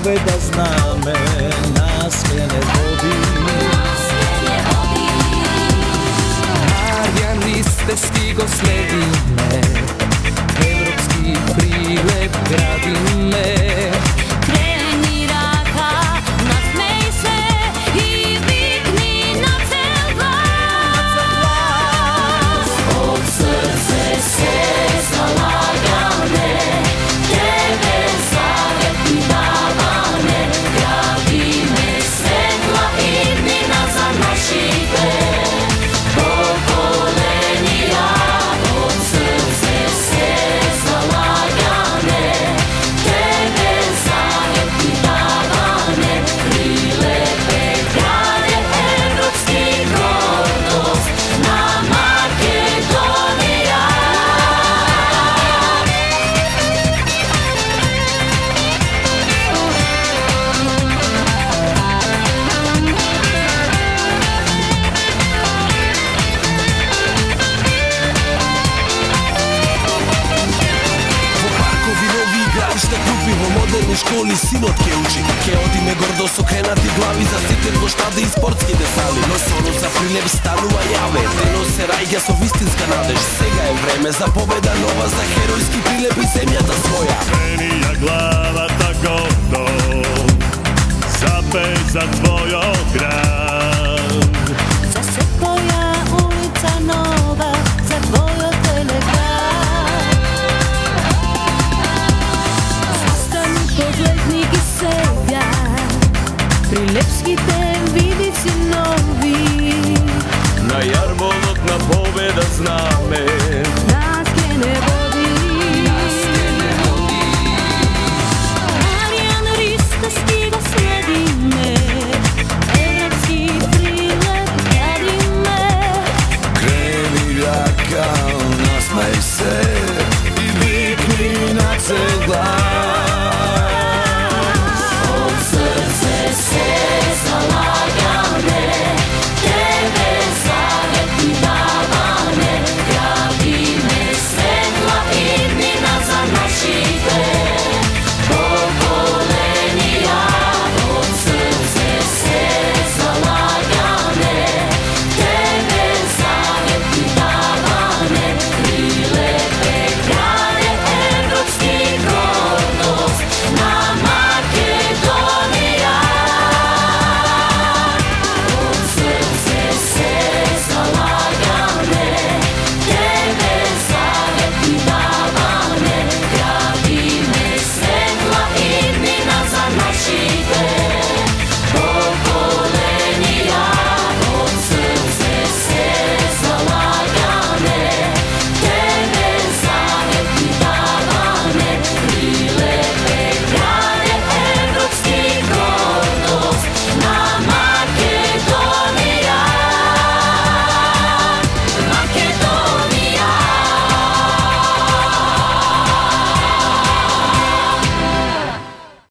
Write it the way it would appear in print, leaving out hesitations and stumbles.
pobeda zname nas ne vodi. Marijan liste stigo sledi me, evropski prilep gradi me. Kreni raka, nasmej se i vikni na cel glas. Od srce se zalagane, tebe zavjetnjavane, gradi me svetla ignina za našite. Pokolenija od srce se zalagane, tebe zavjetnjavane, prilepe grade evropski gordost na Makedonija. Parkovi novi igrališta kupimo, moderni školi sinot ke uči. Ke odime gordo s okrenati glavi, za site poštade i sportski desali. No sono za prilep stanува jave, deno se rajga so vistinska nadež. Сега je vreme za pobeda nova, za herojski prilep i zemljata svoja. Krenija glava ta gordo, zapej za tvoj